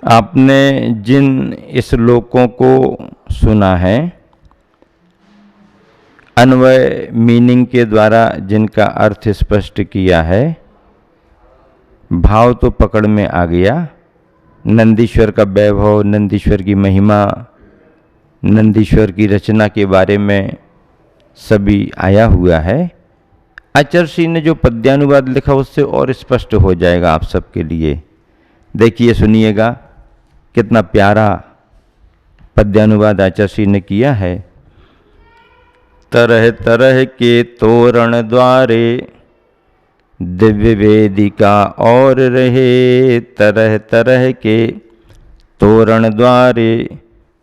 आपने जिन श्लोकों को सुना है, अन्वय मीनिंग के द्वारा जिनका अर्थ स्पष्ट किया है, भाव तो पकड़ में आ गया। नंदीश्वर का वैभव, नंदीश्वर की महिमा, नंदीश्वर की रचना के बारे में सभी आया हुआ है। आचार्य ने जो पद्यानुवाद लिखा उससे और स्पष्ट हो जाएगा आप सबके लिए। देखिए, सुनिएगा, कितना प्यारा पद्यानुवाद आचार्य ने किया है। तरह तरह के तोरण द्वारे दिव्य वेदिका और रहे, तरह तरह के तोरण द्वारे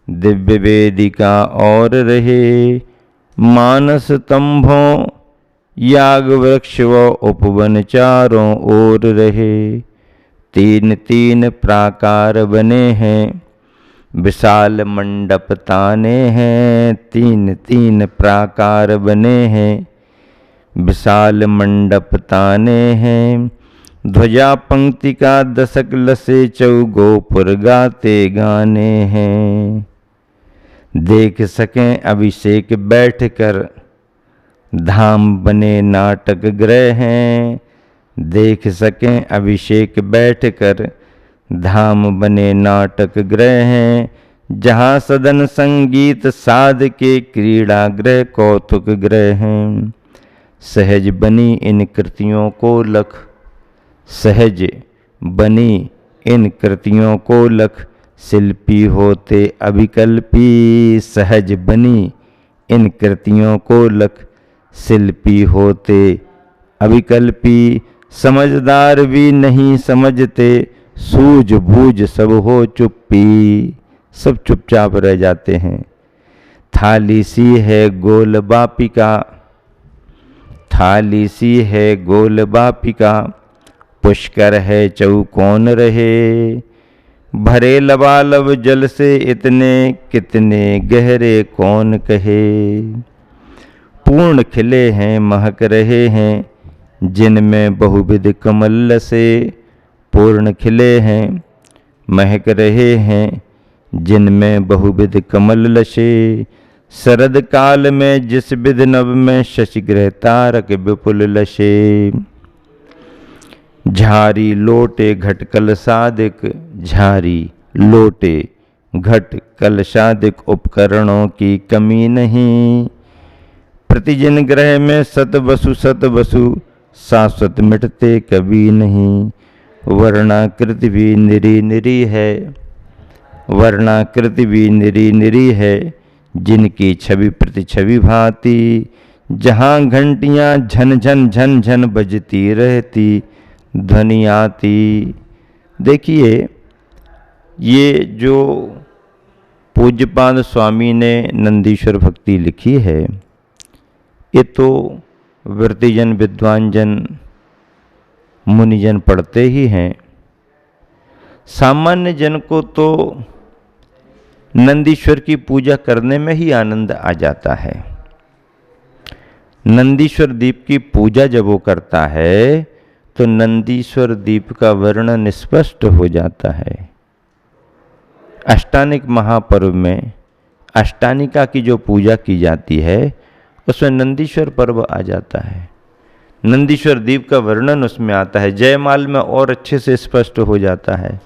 दिव्य वेदिका और रहे, मानस तंभों याग वृक्ष व उपवन चारों ओर रहे, तीन तीन प्राकार बने हैं, विशाल मंडप ताने हैं, तीन तीन प्राकार बने हैं, विशाल मंडप ताने हैं, ध्वजा पंक्ति का दशक लसे चौगोपुर गाते गाने हैं, देख सकें अभिषेक बैठकर धाम बने नाटक गृह हैं, देख सकें अभिषेक बैठकर धाम बने नाटक गृह हैं, जहाँ सदन संगीत साध के क्रीड़ा गृह कौतुक गृह हैं, सहज बनी इन कृतियों को लख, सहज बनी इन कृतियों को लख, शिल्पी होते अभिकल्पी, सहज बनी इन कृतियों को लख, शिल्पी होते अभिकल्पी, समझदार भी नहीं समझते, सूझबूझ सब हो चुप्पी, सब चुपचाप रह जाते हैं। थाली सी है गोल बापिका, थाली सी है गोल बापिका, पुष्कर है चौकोन रहे, भरे लबालब जल से इतने कितने गहरे कौन कहे, पूर्ण खिले हैं महक रहे हैं, जिनमें बहुविध कमल से, पूर्ण खिले हैं महक रहे हैं, जिनमें बहुविध कमल लशे, शरद काल में जिस विध नभ में शशि ग्रह तारक विपुल लशे, झारी लोटे घट कलशादिक, झारी लोटे घट कलशादिक उपकरणों की कमी नहीं, प्रतिजिन ग्रह में सत वसु शाश्वत मिटते कभी नहीं, वर्णाकृति भी निरी निरी है, वर्णाकृति भी निरी निरी है, जिनकी छवि प्रति छवि भांति, जहाँ घंटियाँ झन झन झन झन बजती रहती ध्वनि आती। देखिए, ये जो पूज्यपाद स्वामी ने नंदीश्वर भक्ति लिखी है, ये तो वृत्तिजन विद्वानजन मुनिजन पढ़ते ही हैं। सामान्य जन को तो नंदीश्वर की पूजा करने में ही आनंद आ जाता है। नंदीश्वर दीप की पूजा जब वो करता है तो नंदीश्वर दीप का वर्णन स्पष्ट हो जाता है। अष्टानिक महापर्व में अष्टानिका की जो पूजा की जाती है उसमें नंदीश्वर पर्व आ जाता है, नंदीश्वर दीप का वर्णन उसमें आता है, जयमाल में और अच्छे से स्पष्ट हो जाता है।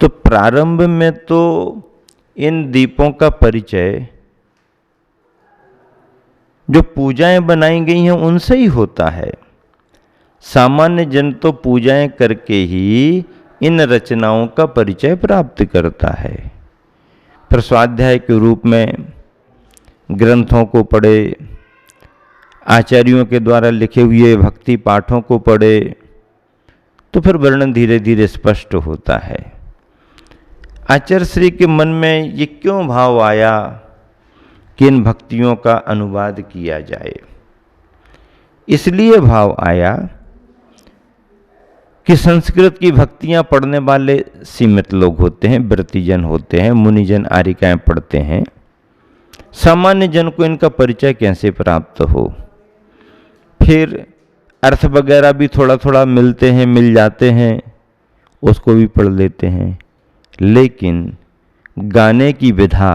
तो प्रारंभ में तो इन दीपों का परिचय जो पूजाएं बनाई गई हैं उनसे ही होता है। सामान्य जन तो पूजाएं करके ही इन रचनाओं का परिचय प्राप्त करता है। फिर स्वाध्याय के रूप में ग्रंथों को पढ़े, आचार्यों के द्वारा लिखे हुए भक्ति पाठों को पढ़े, तो फिर वर्णन धीरे धीरे स्पष्ट होता है। आचार्य श्री के मन में ये क्यों भाव आया कि इन भक्तियों का अनुवाद किया जाए? इसलिए भाव आया कि संस्कृत की भक्तियां पढ़ने वाले सीमित लोग होते हैं, व्रतिजन होते हैं, मुनिजन आरिकाएं पढ़ते हैं। सामान्य जन को इनका परिचय कैसे प्राप्त हो? फिर अर्थ वगैरह भी थोड़ा थोड़ा मिलते हैं, मिल जाते हैं, उसको भी पढ़ लेते हैं। लेकिन गाने की विधा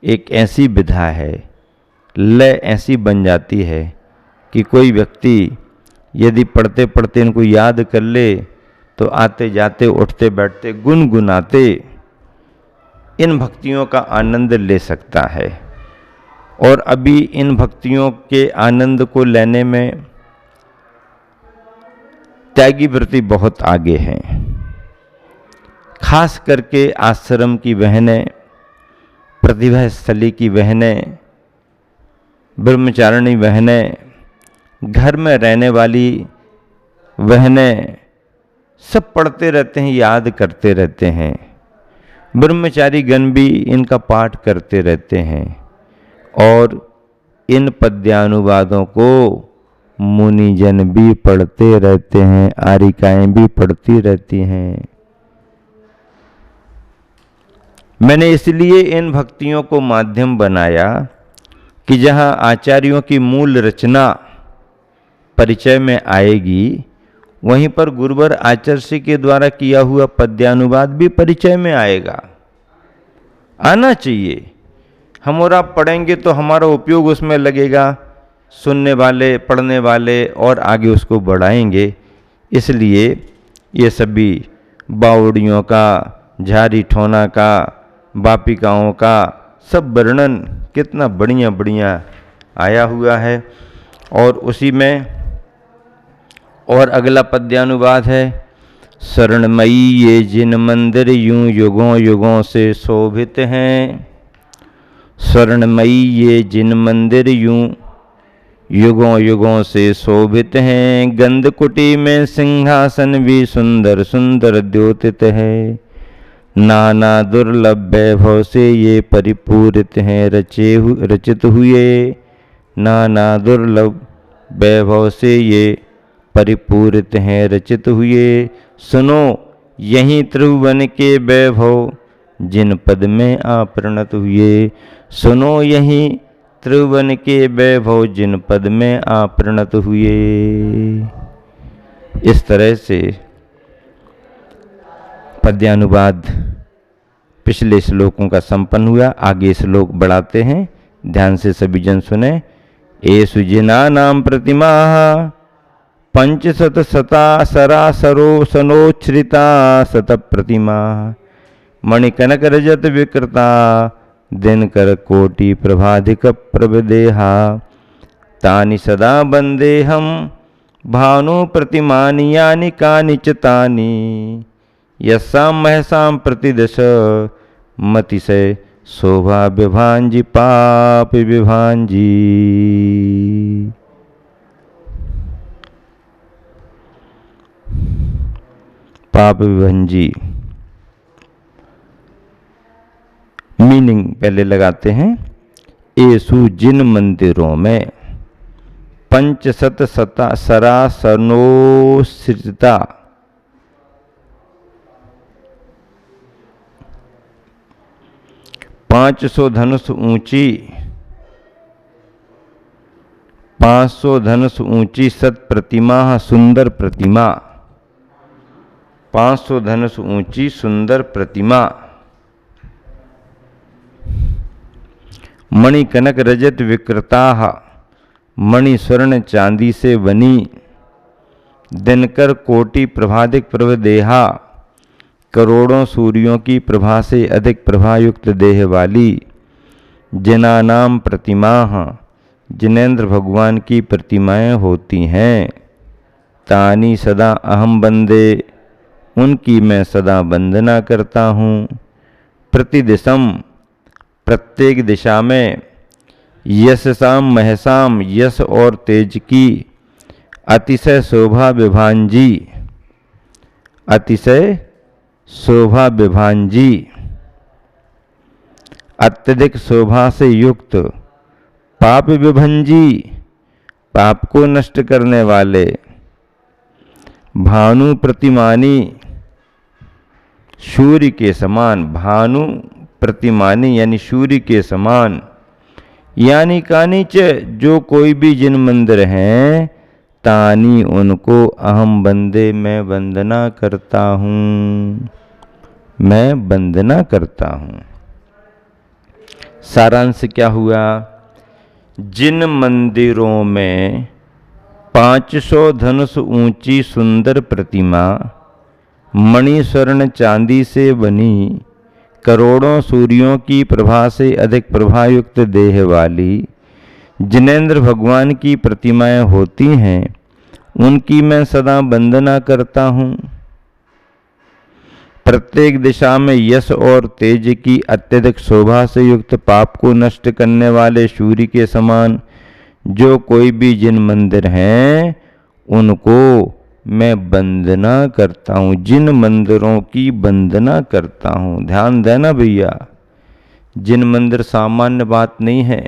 एक ऐसी विधा है, लय ऐसी बन जाती है कि कोई व्यक्ति यदि पढ़ते पढ़ते इनको याद कर ले तो आते जाते उठते बैठते गुनगुनाते इन भक्तियों का आनंद ले सकता है। और अभी इन भक्तियों के आनंद को लेने में त्यागी व्रती बहुत आगे हैं। खास करके आश्रम की बहनें, प्रतिभा स्थली की बहनें, ब्रह्मचारिणी बहनें, घर में रहने वाली बहनें सब पढ़ते रहते हैं, याद करते रहते हैं। ब्रह्मचारी गण भी इनका पाठ करते रहते हैं और इन पद्यानुवादों को मुनिजन भी पढ़ते रहते हैं, आरिकाएं भी पढ़ती रहती हैं। मैंने इसलिए इन भक्तियों को माध्यम बनाया कि जहाँ आचार्यों की मूल रचना परिचय में आएगी, वहीं पर गुरुवर आचार्य के द्वारा किया हुआ पद्यानुवाद भी परिचय में आएगा, आना चाहिए। हम और आप पढ़ेंगे तो हमारा उपयोग उसमें लगेगा, सुनने वाले, पढ़ने वाले और आगे उसको बढ़ाएंगे। इसलिए ये सभी बावड़ियों का, झारी ठोना का, बापिकाओं का सब वर्णन कितना बढ़िया बढ़िया आया हुआ है। और उसी में और अगला पद्यानुवाद है, शरणमयी ये जिन मंदिर यूं युगों युगों से शोभित हैं। शरणमयी ये जिन मंदिर यूं युगों युगों से शोभित हैं। गंधकुटी में सिंहासन भी सुंदर सुंदर द्योतित है। नाना दुर्लभ वैभव से ये परिपूरित हैं रचित हुए। नाना दुर्लभ वैभव से ये परिपूरित हैं रचित हुए। सुनो यही त्रिभुवन के वैभव जिन पद में आपरणत हुए। सुनो यही त्रिभुवन के वैभव जिन पद में आपरणत हुए। इस तरह से पद्यानुवाद पिछले श्लोकों का संपन्न हुआ। आगे श्लोक बढ़ाते हैं, ध्यान से सभी जन सुने। एषु जिनानां प्रतिमा पंचशत शता सरासरो सनोच्छ्रिता शत प्रतिमा। मणिकनक रजत विकृता दिनकर कोटि प्रभाधिक प्रभदेहा। तानि सदा वन्देहं भानु प्रतिमानि यानि कानिच तानि। यस्सां महसां प्रतिदश मतिशय शोभा विभांजी पाप विभांजी। पाप विभंजी मीनिंग पहले लगाते हैं। एसु जिन मंदिरों में पंचशत सरासनोश्रिता 500 धनुष ऊंची 500 धनुष ऊंची सत प्रतिमा सुंदर प्रतिमा। 500 धनुष ऊंची सुंदर प्रतिमा। मणि कनक रजत विकृता मणि स्वर्ण चांदी से बनी। दिनकर कोटि प्रभाधिक प्रभदेहा करोड़ों सूर्यों की प्रभा से अधिक प्रभायुक्त देह वाली। जिनानाम प्रतिमा जिनेन्द्र भगवान की प्रतिमाएं होती हैं। तानी सदा अहम बंदे उनकी मैं सदा वंदना करता हूँ। प्रतिदिशम प्रत्येक दिशा में। यशसाम महसाम यश और तेज की। अतिशय शोभा विभांजी अतिशय शोभा विभांजी। अत्यधिक शोभा से युक्त। पाप विभंजी पाप को नष्ट करने वाले। भानु प्रतिमानी सूर्य के समान। भानु प्रतिमानी यानी सूर्य के समान। यानी कानीच जो कोई भी जिन मंदिर हैं तानी उनको अहम बंदे मैं वंदना करता हूँ। मैं वंदना करता हूँ। सारांश क्या हुआ? जिन मंदिरों में 500 धनुष ऊंची सुंदर प्रतिमा, मणि स्वर्ण चांदी से बनी, करोड़ों सूर्यों की प्रभा से अधिक प्रभायुक्त देह वाली जिनेंद्र भगवान की प्रतिमाएं होती हैं, उनकी मैं सदा वंदना करता हूँ। प्रत्येक दिशा में यश और तेज की अत्यधिक शोभा से युक्त पाप को नष्ट करने वाले सूर्य के समान जो कोई भी जिन मंदिर हैं, उनको मैं वंदना करता हूँ। जिन मंदिरों की वंदना करता हूँ। ध्यान देना भैया, जिन मंदिर सामान्य बात नहीं है।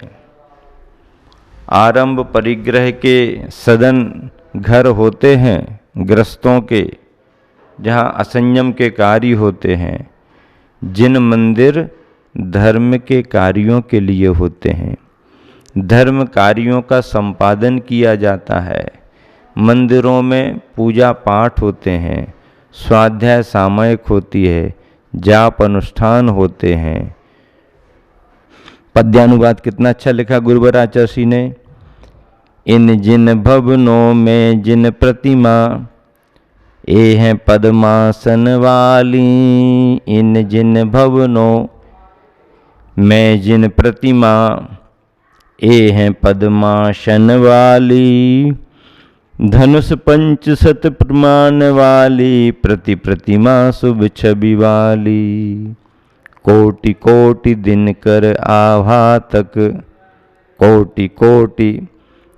आरंभ परिग्रह के सदन घर होते हैं ग्रस्तों के, जहाँ असंयम के कार्य होते हैं। जिन मंदिर धर्म के कार्यों के लिए होते हैं, धर्म कार्यों का संपादन किया जाता है। मंदिरों में पूजा पाठ होते हैं, स्वाध्याय सामयिक होती है, जाप अनुष्ठान होते हैं। पद्यानुवाद कितना अच्छा लिखा गुरुवर आचार्य ने। इन जिन भवनों में जिन प्रतिमा, ए हैं पद्मासन वाली। इन जिन भवनों में जिन प्रतिमा, ए हैं पद्मासन वाली। धनुष पंच सत प्रमाण वाली, प्रति प्रतिमा शुभ छवि वाली। कोटि कोटि दिन कर आभा तक, कोटि कोटि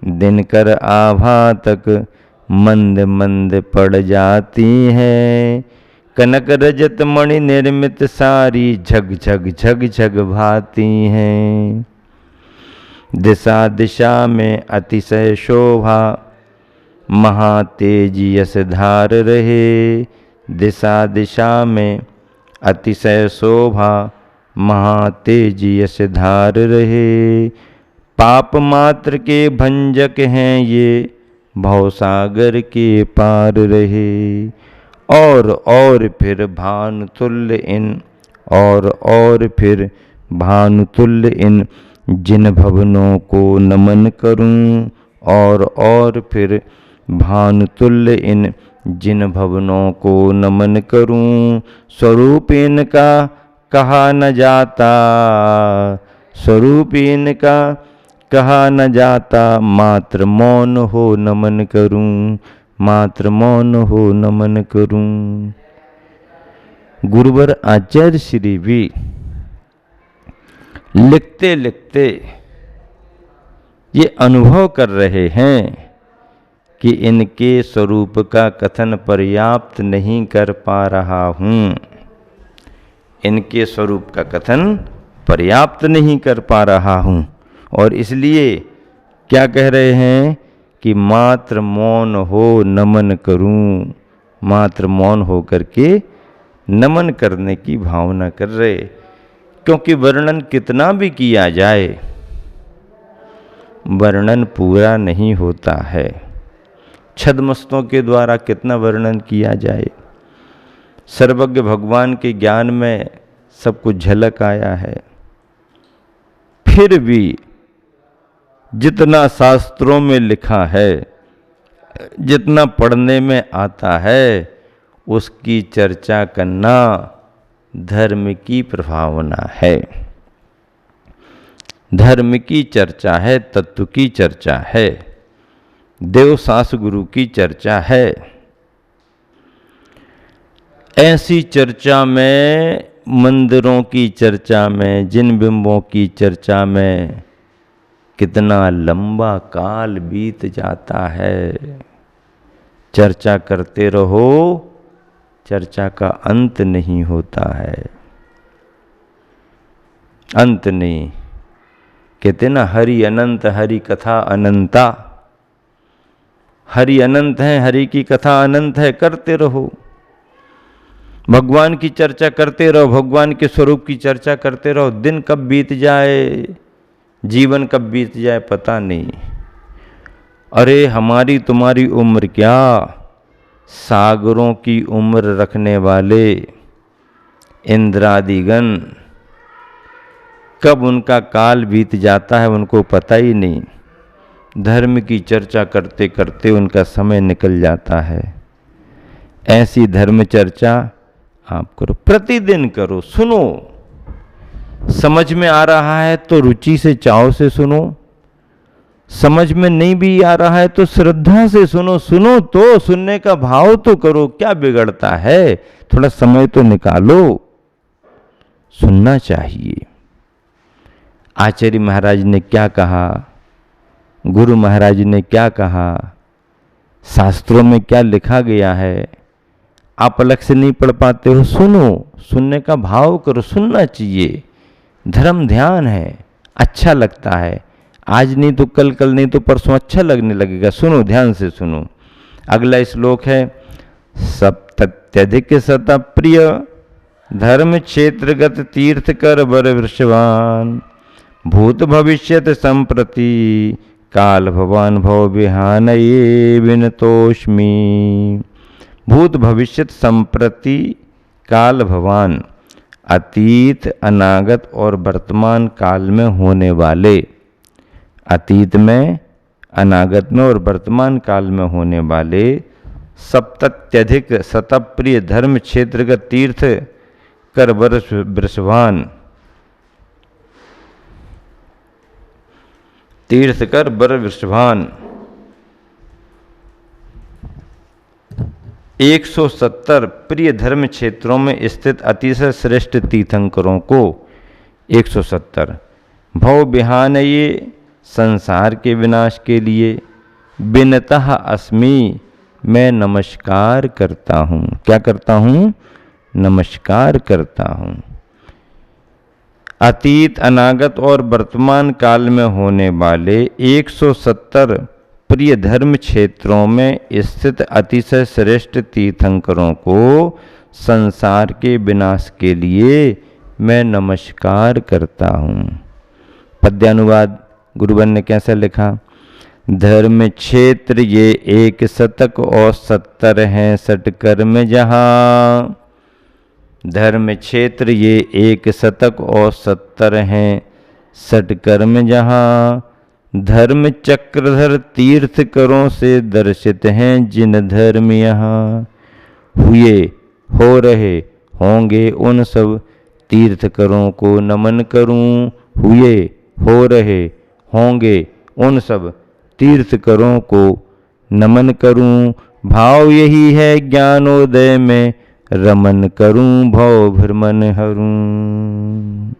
दिन कर आभा तक, मंद मंद पड़ जाती हैं। कनक रजत मणि निर्मित सारी, झग झग झग झग भाती हैं। दिशा दिशा में अतिशय शोभा, महातेज यश धार रहे। दिशा दिशा में अतिशय शोभा, महातेज यश धार रहे। पाप मात्र के भंजक हैं ये, भवसागर के पार रहे। और फिर भानुतुल्य इन, और फिर भानुतुल्य इन जिन भवनों को नमन करूं। और फिर भानुतुल्य इन जिन भवनों को नमन करूं। स्वरूप इनका कहा न जाता, स्वरूप इनका कहा न जाता, मात्र मौन हो नमन करूं, मात्र मौन हो नमन करूं। गुरुवर आचार्य श्री भी लिखते लिखते ये अनुभव कर रहे हैं कि इनके स्वरूप का कथन पर्याप्त नहीं कर पा रहा हूँ। इनके स्वरूप का कथन पर्याप्त नहीं कर पा रहा हूँ, और इसलिए क्या कह रहे हैं कि मात्र मौन हो नमन करूं। मात्र मौन हो करके नमन करने की भावना कर रहे, क्योंकि वर्णन कितना भी किया जाए, वर्णन पूरा नहीं होता है। छद्मस्तों के द्वारा कितना वर्णन किया जाए, सर्वज्ञ भगवान के ज्ञान में सब कुछ झलक आया है। फिर भी जितना शास्त्रों में लिखा है, जितना पढ़ने में आता है, उसकी चर्चा करना धर्म की प्रभावना है। धर्म की चर्चा है, तत्व की चर्चा है, देवसास गुरु की चर्चा है। ऐसी चर्चा में, मंदिरों की चर्चा में, जिन बिंबों की चर्चा में कितना लंबा काल बीत जाता है। चर्चा करते रहो, चर्चा का अंत नहीं होता है। अंत नहीं, कहते ना हरि अनंत, हरि कथा अनंता। हरि अनंत है, हरि की कथा अनंत है, करते रहो। भगवान की चर्चा करते रहो, भगवान के स्वरूप की चर्चा करते रहो। दिन कब बीत जाए, जीवन कब बीत जाए पता नहीं। अरे हमारी तुम्हारी उम्र क्या, सागरों की उम्र रखने वाले इंद्रादिगण कब उनका काल बीत जाता है उनको पता ही नहीं। धर्म की चर्चा करते करते उनका समय निकल जाता है। ऐसी धर्म चर्चा आप करो, प्रतिदिन करो, सुनो। समझ में आ रहा है तो रुचि से, चाव से सुनो। समझ में नहीं भी आ रहा है तो श्रद्धा से सुनो। सुनो तो, सुनने का भाव तो करो, क्या बिगड़ता है? थोड़ा समय तो निकालो, सुनना चाहिए। आचार्य महाराज ने क्या कहा, गुरु महाराज ने क्या कहा, शास्त्रों में क्या लिखा गया है, आप अलग से नहीं पढ़ पाते हो, सुनो, सुनने का भाव करो। सुनना चाहिए, धर्म ध्यान है, अच्छा लगता है। आज नहीं तो कल, कल नहीं तो परसों अच्छा लगने लगेगा। सुनो, ध्यान से सुनो। अगला श्लोक है, सप्तत्यधिक शत प्रिय धर्म क्षेत्रगत तीर्थ कर बर वृषवान भूत भविष्यत संप्रति काल भवान भव विहान ये विनतोष्मी। भूत भविष्यत संप्रति काल भवान, अतीत, अनागत और वर्तमान काल में होने वाले, अतीत में, अनागत में और वर्तमान काल में होने वाले सप्तत्यधिक शतप्रिय धर्म क्षेत्र का तीर्थ कर वृषभान, तीर्थ कर बर वृषभान 170 प्रिय धर्म क्षेत्रों में स्थित अतिशय श्रेष्ठ तीर्थंकरों को 170 भव विहान, ये संसार के विनाश के लिए, विनतः अस्मि, मैं नमस्कार करता हूँ। क्या करता हूँ? नमस्कार करता हूँ। अतीत, अनागत और वर्तमान काल में होने वाले 170 प्रिय धर्म क्षेत्रों में स्थित अतिशय श्रेष्ठ तीर्थंकरों को संसार के विनाश के लिए मैं नमस्कार करता हूँ। पद्यानुवाद गुरुवन ने कैसे लिखा? धर्म क्षेत्र ये 1 और 70 हैं षटकर्म जहाँ। धर्म क्षेत्र ये 1 और 70 हैं षटकर्म जहाँ। धर्म चक्रधर तीर्थ करों से दर्शित हैं जिन धर्म यहाँ। हुए, हो रहे, होंगे उन सब तीर्थकरों को नमन करूं। हुए, हो रहे, होंगे उन सब तीर्थकरों को नमन करूं। भाव यही है ज्ञानोदय में रमन करूं, भव भ्रमण हरूं।